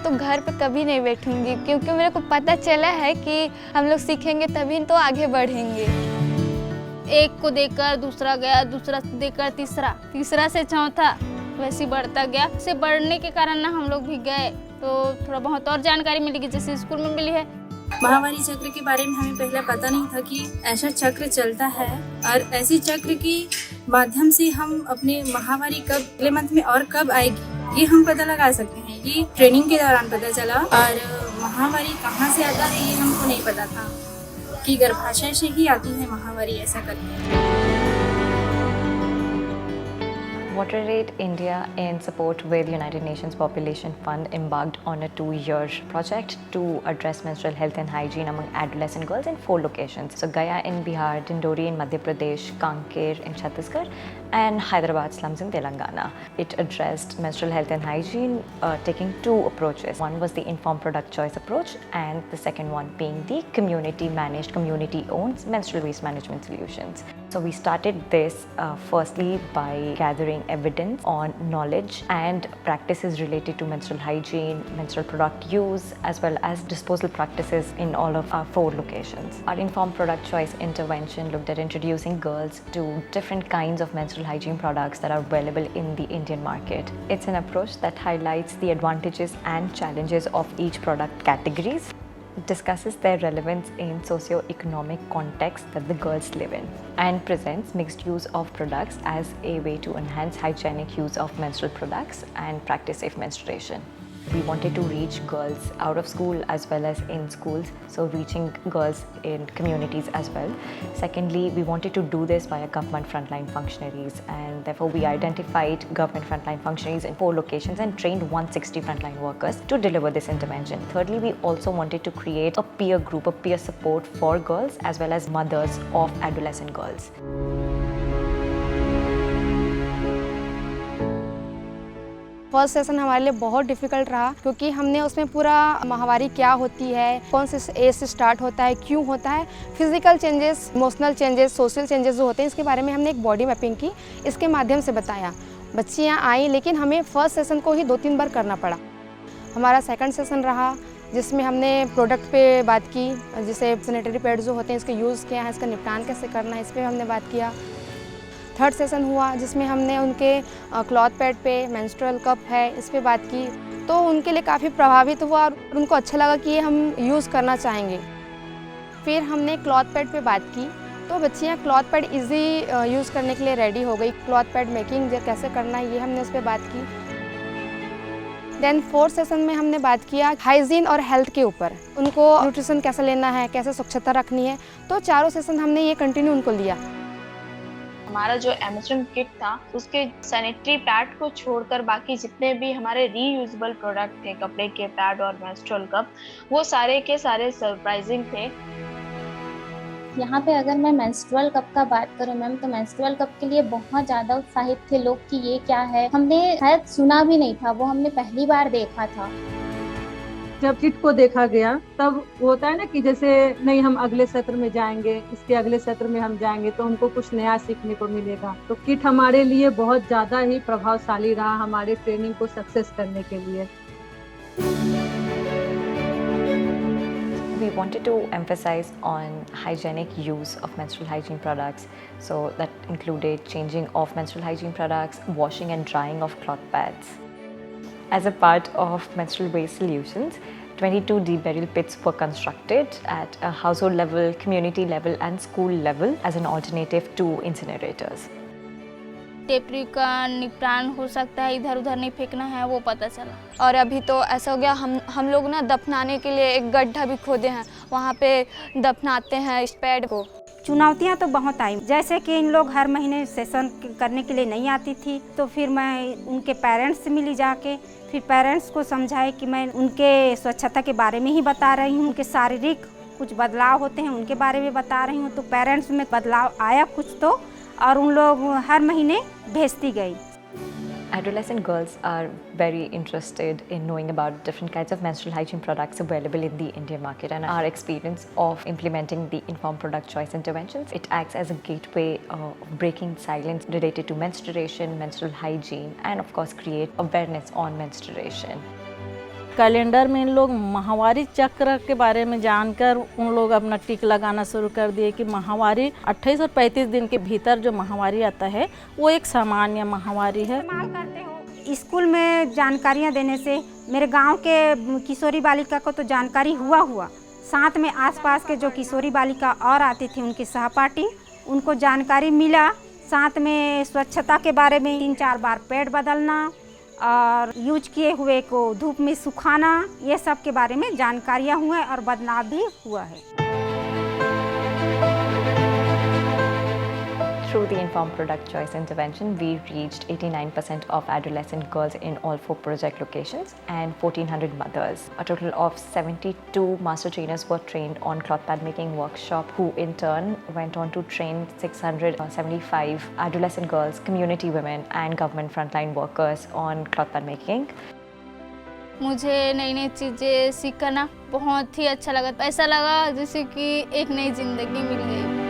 तो घर पे कभी नहीं बैठूंगी, क्योंकि मेरे को पता चला है कि हम लोग सीखेंगे तभी तो आगे बढ़ेंगे। एक को देखकर दूसरा गया, दूसरा देखकर तीसरा, तीसरा से चौथा, वैसे ही बढ़ता गया। से बढ़ने के कारण ना हम लोग भी गए तो थोड़ा बहुत और जानकारी मिली कि जैसे स्कूल में मिली है। महावारी चक्र के बारे में हमें पहले पता नहीं था कि ऐसा चक्र चलता है, और ऐसी चक्र के माध्यम से हम अपने महावारी कब अगले मंथ में और कब आएगी ये हम पता लगा सकते हैं। ये ट्रेनिंग के दौरान पता चला। और महावारी कहाँ से आता है ये हमको नहीं पता था कि गर्भाशय से ही आती है महावारी, ऐसा करके। WaterAid India, in support with United Nations Population Fund, embarked on a 2-year project to address menstrual health and hygiene among adolescent girls in 4 locations. So Gaya in Bihar, Dindori in Madhya Pradesh, Kanker in Chhattisgarh, and Hyderabad slums in Telangana. It addressed menstrual health and hygiene taking 2 approaches. One was the informed product choice approach, and the second one being the community managed, community owned menstrual waste management solutions. So we started this firstly by gathering evidence on knowledge and practices related to menstrual hygiene, menstrual product use, as well as disposal practices in all of our 4 locations. Our informed product choice intervention looked at introducing girls to different kinds of menstrual hygiene products that are available in the Indian market. It's an approach that highlights the advantages and challenges of each product categories, discusses their relevance in socio-economic context that the girls live in, and presents mixed use of products as a way to enhance hygienic use of menstrual products and practice safe menstruation. We wanted to reach girls out of school as well as in schools, so reaching girls in communities as well. Secondly, we wanted to do this via government frontline functionaries, and therefore we identified government frontline functionaries in 4 locations and trained 160 frontline workers to deliver this intervention. Thirdly, we also wanted to create a peer group, a peer support for girls as well as mothers of adolescent girls. First session हमारे लिए बहुत difficult रहा, क्योंकि हमने उसमें पूरा माहवारी क्या होती है, कौन से एज से स्टार्ट होता है, क्यों होता है, physical changes, emotional changes, social changes जो होते हैं, इसके बारे में हमने एक बॉडी मैपिंग की, इसके माध्यम से बताया। बच्चियाँ आई, लेकिन हमें फर्स्ट सेशन को ही 2-3 बार करना पड़ा। हमारा सेकंड सेशन रहा जिसमें हमने प्रोडक्ट पे बात की, जैसे सैनिटरी पैड जो होते हैं इसका यूज़ किया है, इसका निपटान कैसे करना है, इस पर हमने बात किया। थर्ड सेशन हुआ जिसमें हमने उनके क्लॉथ पैड पे, मेंस्ट्रुअल कप है, इस पे बात की, तो उनके लिए काफ़ी प्रभावित हुआ और उनको अच्छा लगा कि ये हम यूज़ करना चाहेंगे। फिर हमने क्लॉथ पैड पे बात की, तो बच्चियाँ क्लॉथ पैड इजी यूज़ करने के लिए रेडी हो गई। क्लॉथ पैड मेकिंग कैसे करना है ये हमने उस पर बात की। देन फोर्थ सेशन में हमने बात किया हाइजीन और हेल्थ के ऊपर, उनको न्यूट्रिशन कैसे लेना है, कैसे स्वच्छता रखनी है, तो चारों सेशन हमने ये कंटिन्यू उनको लिया। हमारा जो एमएसएम किट था उसके सैनिटरी पैड को छोड़कर बाकी जितने भी हमारे रीयूजेबल प्रोडक्ट थे, कपड़े के पैड और मेंस्ट्रुअल कप, वो सारे के सारे सरप्राइजिंग थे। यहाँ पे अगर मैं मेंस्ट्रुअल कप का बात करूँ मैम, तो मेंस्ट्रुअल कप के लिए बहुत ज़्यादा उत्साहित थे लोग कि ये क्या है, हमने शायद सुना भी नहीं था, वो हमने पहली बार देखा था। जब किट को देखा गया तब होता है ना कि जैसे नहीं हम अगले सत्र में जाएंगे, इसके अगले सत्र में हम जाएंगे तो हमको कुछ नया सीखने को मिलेगा। तो किट हमारे लिए बहुत ज़्यादा ही प्रभावशाली रहा हमारे ट्रेनिंग को सक्सेस करने के लिए। We wanted to emphasize on hygienic use of menstrual hygiene products, so that included changing of menstrual hygiene products, washing and drying of cloth pads. As a part of menstrual waste solutions, 22 deburial pits were constructed at a household level, community level and school level as an alternative to incinerators. टेपरी का निपटान हो सकता है, इधर उधर नहीं फेंकना है, वो पता चला। और अभी तो ऐसा हो गया, हम लोग ना दफनाने के लिए एक गड्ढा भी खोदे हैं, वहाँ पे दफनाते हैं इस पैड को। चुनौतियाँ तो बहुत आई, जैसे कि इन लोग हर महीने सेशन करने के लिए नहीं आती थी, तो फिर मैं उनके पेरेंट्स से मिली जाके, फिर पेरेंट्स को समझाए कि मैं उनके स्वच्छता के बारे में ही बता रही हूँ, उनके शारीरिक कुछ बदलाव होते हैं उनके बारे में बता रही हूँ, तो पेरेंट्स में बदलाव आया कुछ तो, और उन लोग हर महीने भेजती गई। Adolescent girls are very interested in knowing about different kinds of menstrual hygiene products available in the Indian market, and our experience of implementing the informed product choice interventions, it acts as a gateway of breaking silence related to menstruation, menstrual hygiene, and of course create awareness on menstruation. Calendar में इन लोग माहवारी चक्र के बारे में जानकर उन लोग अपना टिक लगाना शुरू कर दिए कि माहवारी 28 और 35 दिन के भीतर जो माहवारी आता है वो एक सामान्य माहवारी है। स्कूल में जानकारियाँ देने से मेरे गांव के किशोरी बालिका को तो जानकारी हुआ, साथ में आसपास के जो किशोरी बालिका और आती थी उनकी सहपाठी, उनको जानकारी मिला। साथ में स्वच्छता के बारे में 3-4 बार पैड बदलना और यूज किए हुए को धूप में सुखाना, ये सब के बारे में जानकारियाँ हुए और बदलाव भी हुआ है। Through the informed product choice intervention, we reached 89% of adolescent girls in all 4 project locations and 1,400 mothers. A total of 72 master trainers were trained on cloth pad making workshop, who in turn went on to train 675 adolescent girls, community women and government frontline workers on cloth pad making. मुझे नई नई चीज़ें सीखना बहुत ही अच्छा लगा। ऐसा लगा जैसे कि एक नई ज़िंदगी मिल गई।